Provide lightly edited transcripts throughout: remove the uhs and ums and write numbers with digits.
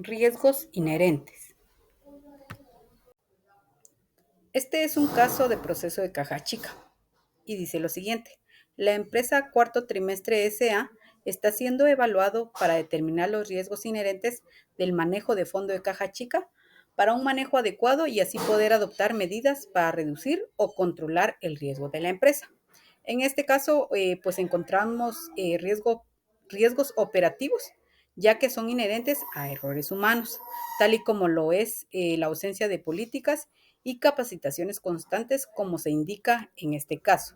Riesgos inherentes. Este es un caso de proceso de caja chica y dice lo siguiente. La empresa Cuarto Trimestre S.A. está siendo evaluado para determinar los riesgos inherentes del manejo de fondo de caja chica para un manejo adecuado y así poder adoptar medidas para reducir o controlar el riesgo de la empresa. En este caso, pues encontramos riesgos operativos, ya que son inherentes a errores humanos, tal y como lo es la ausencia de políticas y capacitaciones constantes, como se indica en este caso.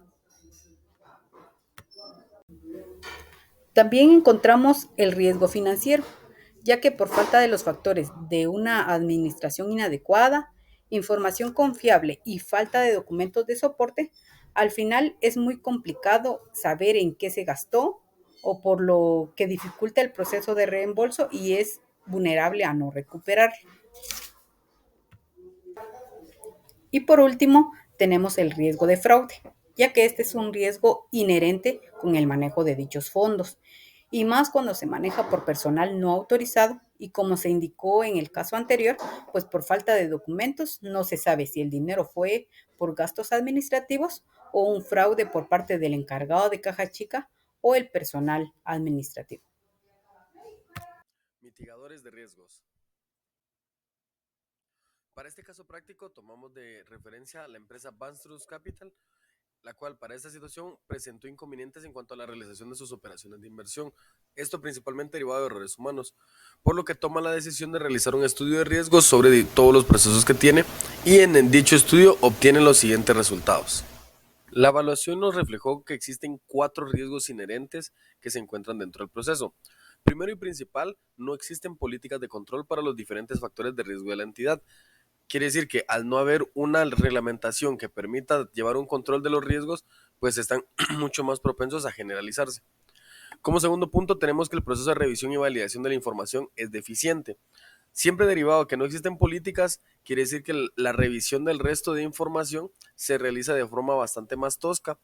También encontramos el riesgo financiero, ya que por falta de los factores de una administración inadecuada, información confiable y falta de documentos de soporte, al final es muy complicado saber en qué se gastó o por lo que dificulta el proceso de reembolso y es vulnerable a no recuperar. Y por último, tenemos el riesgo de fraude, ya que este es un riesgo inherente con el manejo de dichos fondos, y más cuando se maneja por personal no autorizado y como se indicó en el caso anterior, pues por falta de documentos no se sabe si el dinero fue por gastos administrativos o un fraude por parte del encargado de caja chica o el personal administrativo. Mitigadores de riesgos. Para este caso práctico tomamos de referencia a la empresa Banstrus Capital, la cual para esta situación presentó inconvenientes en cuanto a la realización de sus operaciones de inversión, esto principalmente derivado de errores humanos, por lo que toma la decisión de realizar un estudio de riesgos sobre todos los procesos que tiene y en dicho estudio obtiene los siguientes resultados. La evaluación nos reflejó que existen 4 riesgos inherentes que se encuentran dentro del proceso. Primero y principal, no existen políticas de control para los diferentes factores de riesgo de la entidad. Quiere decir que al no haber una reglamentación que permita llevar un control de los riesgos, pues están mucho más propensos a generalizarse. Como segundo punto, tenemos que el proceso de revisión y validación de la información es deficiente. Siempre derivado de que no existen políticas, quiere decir que la revisión del resto de información se realiza de forma bastante más tosca,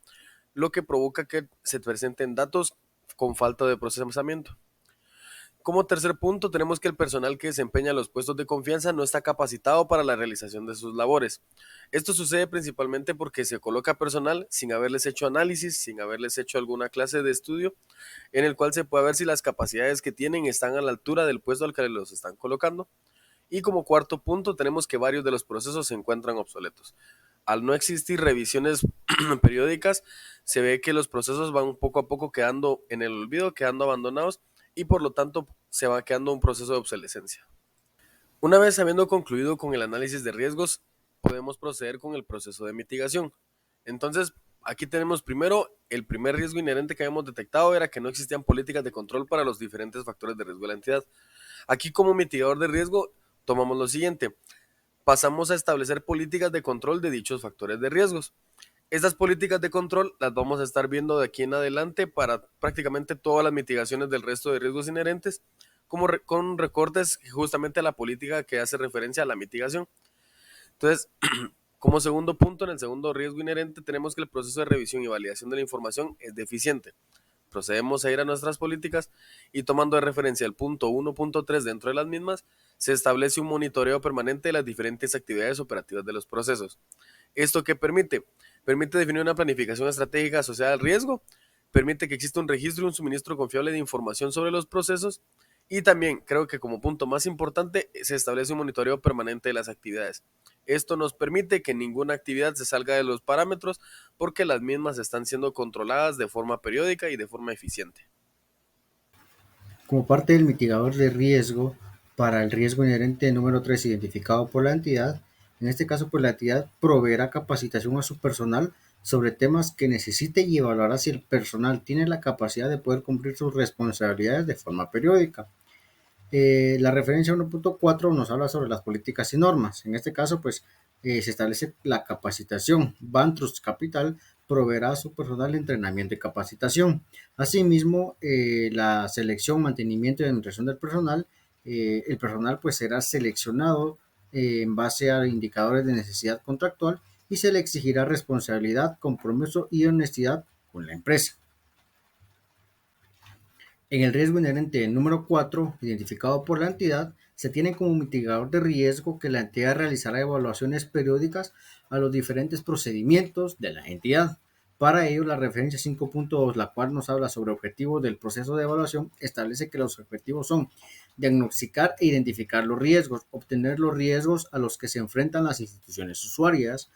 lo que provoca que se presenten datos con falta de procesamiento. Como tercer punto, tenemos que el personal que desempeña los puestos de confianza no está capacitado para la realización de sus labores. Esto sucede principalmente porque se coloca personal sin haberles hecho análisis, sin haberles hecho alguna clase de estudio, en el cual se puede ver si las capacidades que tienen están a la altura del puesto al que los están colocando. Y como cuarto punto, tenemos que varios de los procesos se encuentran obsoletos. Al no existir revisiones periódicas, se ve que los procesos van poco a poco quedando en el olvido, quedando abandonados y por lo tanto se va quedando un proceso de obsolescencia. Una vez habiendo concluido con el análisis de riesgos, podemos proceder con el proceso de mitigación. Entonces, aquí tenemos primero, el primer riesgo inherente que habíamos detectado era que no existían políticas de control para los diferentes factores de riesgo de la entidad. Aquí como mitigador de riesgo tomamos lo siguiente, pasamos a establecer políticas de control de dichos factores de riesgos. Estas políticas de control las vamos a estar viendo de aquí en adelante para prácticamente todas las mitigaciones del resto de riesgos inherentes, como con recortes justamente a la política que hace referencia a la mitigación. Entonces, como segundo punto, en el segundo riesgo inherente tenemos que el proceso de revisión y validación de la información es deficiente. Procedemos a ir a nuestras políticas y tomando de referencia el punto 1.3 dentro de las mismas, se establece un monitoreo permanente de las diferentes actividades operativas de los procesos. ¿Esto qué permite? Permite definir una planificación estratégica asociada al riesgo, permite que exista un registro y un suministro confiable de información sobre los procesos y también creo que como punto más importante se establece un monitoreo permanente de las actividades. Esto nos permite que ninguna actividad se salga de los parámetros porque las mismas están siendo controladas de forma periódica y de forma eficiente. Como parte del mitigador de riesgo para el riesgo inherente número 3 identificado por la entidad, en este caso pues la entidad proveerá capacitación a su personal sobre temas que necesite y evaluará si el personal tiene la capacidad de poder cumplir sus responsabilidades de forma periódica. La referencia 1.4 nos habla sobre las políticas y normas. En este caso, pues se establece la capacitación. Bantrust Capital proveerá a su personal de entrenamiento y capacitación. Asimismo, la selección, mantenimiento y administración del personal. El personal pues será seleccionado en base a indicadores de necesidad contractual y se le exigirá responsabilidad, compromiso y honestidad con la empresa. En el riesgo inherente número 4, identificado por la entidad, Se tiene como mitigador de riesgo que la entidad realizará evaluaciones periódicas a los diferentes procedimientos de la entidad. Para ello, la referencia 5.2, la cual nos habla sobre objetivos del proceso de evaluación, establece que los objetivos son diagnosticar e identificar los riesgos, obtener los riesgos a los que se enfrentan las instituciones usuarias,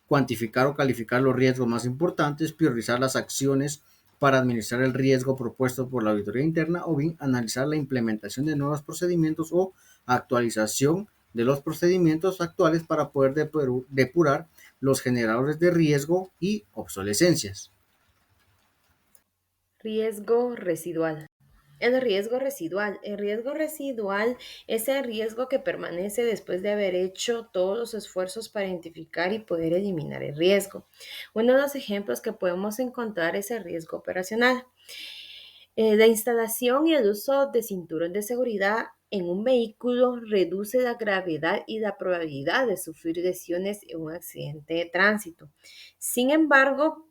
cuantificar o calificar los riesgos más importantes, priorizar las acciones para administrar el riesgo propuesto por la auditoría interna o bien analizar la implementación de nuevos procedimientos o actualización de los procedimientos actuales para poder depurar los generadores de riesgo y obsolescencias. Riesgo residual. El riesgo residual es el riesgo que permanece después de haber hecho todos los esfuerzos para identificar y poder eliminar el riesgo. Uno de los ejemplos que podemos encontrar es el riesgo operacional. La instalación y el uso de cinturón de seguridad en un vehículo reduce la gravedad y la probabilidad de sufrir lesiones en un accidente de tránsito. Sin embargo,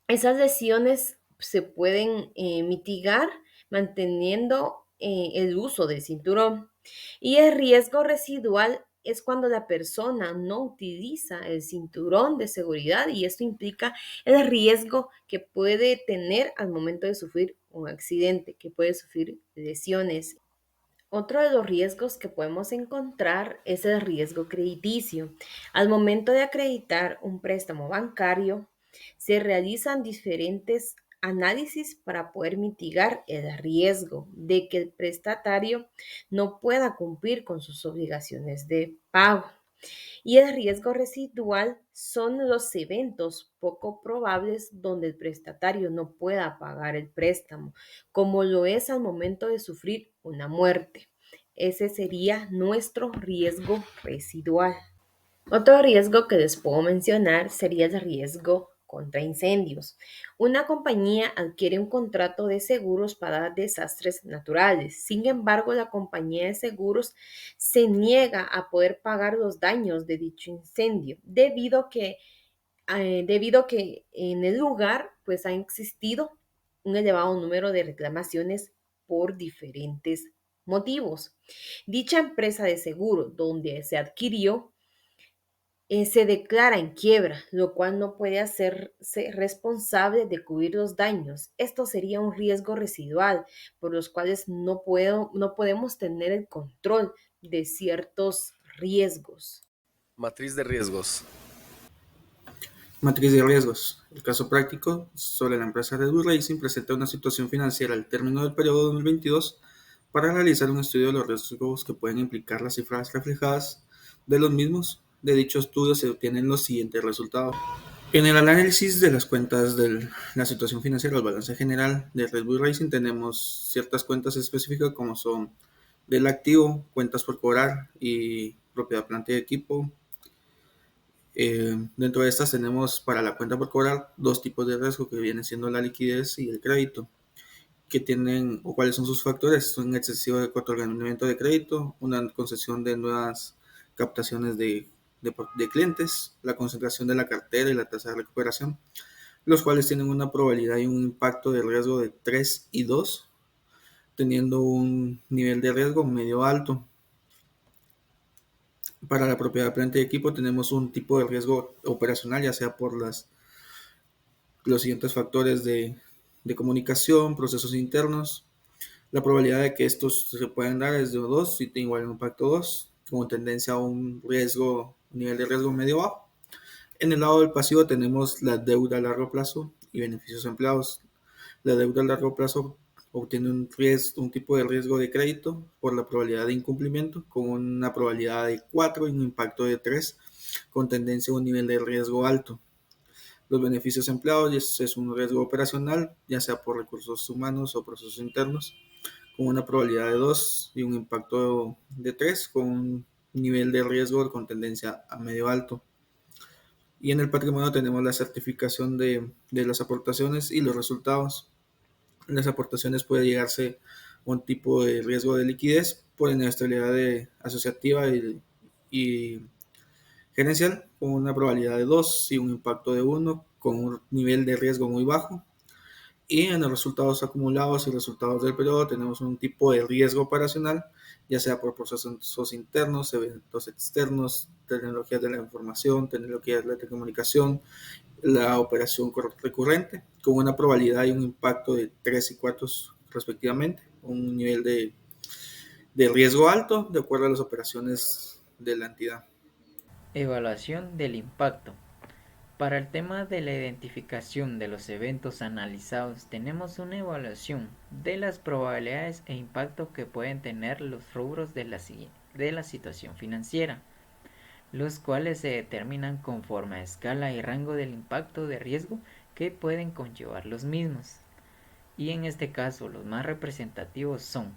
esas lesiones se pueden mitigar manteniendo el uso del cinturón. Y el riesgo residual es cuando la persona no utiliza el cinturón de seguridad y esto implica el riesgo que puede tener al momento de sufrir un accidente, que puede sufrir lesiones. Otro de los riesgos que podemos encontrar es el riesgo crediticio. Al momento de acreditar un préstamo bancario, se realizan diferentes análisis para poder mitigar el riesgo de que el prestatario no pueda cumplir con sus obligaciones de pago. Y el riesgo residual son los eventos poco probables donde el prestatario no pueda pagar el préstamo, como lo es al momento de sufrir una muerte. Ese sería nuestro riesgo residual. Otro riesgo que les puedo mencionar sería el riesgo contra incendios. Una compañía adquiere un contrato de seguros para desastres naturales. Sin embargo, la compañía de seguros se niega a poder pagar los daños de dicho incendio debido a que en el lugar pues ha existido un elevado número de reclamaciones por diferentes motivos. Dicha empresa de seguro donde se adquirió se declara en quiebra, lo cual no puede hacerse responsable de cubrir los daños. Esto sería un riesgo residual por los cuales no podemos tener el control de ciertos riesgos. Matriz de riesgos. Matriz de riesgos. El caso práctico sobre la empresa Red Bull Racing presenta una situación financiera al término del periodo 2022 para realizar un estudio de los riesgos que pueden implicar las cifras reflejadas de los mismos. De dicho estudio se obtienen los siguientes resultados. En el análisis de las cuentas de la situación financiera, el balance general de Red Bull Racing, tenemos ciertas cuentas específicas como son del activo, cuentas por cobrar y propiedad, planta y equipo. Dentro de estas tenemos para la cuenta por cobrar dos tipos de riesgo que vienen siendo la liquidez y el crédito, que tienen o cuáles son sus factores: un excesivo de otorgamiento de crédito, una concesión de nuevas captaciones de clientes, la concentración de la cartera y la tasa de recuperación, los cuales tienen una probabilidad y un impacto de riesgo de 3 y 2, teniendo un nivel de riesgo medio alto. Para la propiedad, planta y equipo tenemos un tipo de riesgo operacional, ya sea por los siguientes factores de comunicación, procesos internos. La probabilidad de que estos se puedan dar es de 2 y tiene igual un impacto 2, con tendencia a un nivel de riesgo medio bajo. En el lado del pasivo tenemos la deuda a largo plazo y beneficios empleados. La deuda a largo plazo obtiene un tipo de riesgo de crédito por la probabilidad de incumplimiento, con una probabilidad de 4 y un impacto de 3, con tendencia a un nivel de riesgo alto. Los beneficios empleados es un riesgo operacional, ya sea por recursos humanos o procesos internos, con una probabilidad de 2 y un impacto de 3, con un nivel de riesgo con tendencia a medio alto. Y en el patrimonio tenemos la certificación de las aportaciones y los resultados. En las aportaciones puede llegarse a un tipo de riesgo de liquidez por inestabilidad asociativa y gerencial, con una probabilidad de 2 y un impacto de 1, con un nivel de riesgo muy bajo. Y en los resultados acumulados y resultados del periodo tenemos un tipo de riesgo operacional ya sea por procesos internos, eventos externos, tecnologías de la información, tecnologías de la telecomunicación, la operación recurrente, con una probabilidad y un impacto de 3 y 4 respectivamente, un nivel de riesgo alto de acuerdo a las operaciones de la entidad. Evaluación del impacto. Para el tema de la identificación de los eventos analizados, tenemos una evaluación de las probabilidades e impacto que pueden tener los rubros de la situación financiera, los cuales se determinan conforme a escala y rango del impacto de riesgo que pueden conllevar los mismos. Y en este caso los más representativos son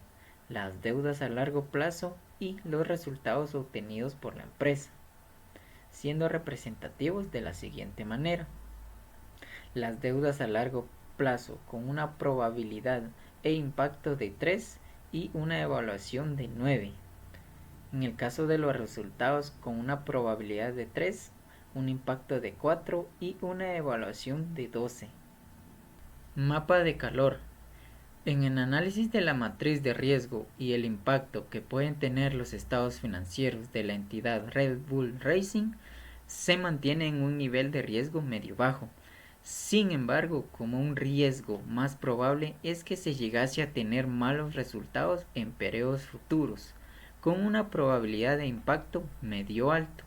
las deudas a largo plazo y los resultados obtenidos por la empresa, siendo representativos de la siguiente manera: las deudas a largo plazo con una probabilidad e impacto de 3 y una evaluación de 9. En el caso de los resultados con una probabilidad de 3, un impacto de 4 y una evaluación de 12. Mapa de calor. En el análisis de la matriz de riesgo y el impacto que pueden tener los estados financieros de la entidad Red Bull Racing, se mantiene en un nivel de riesgo medio-bajo. Sin embargo, como un riesgo más probable es que se llegase a tener malos resultados en periodos futuros, con una probabilidad de impacto medio-alto.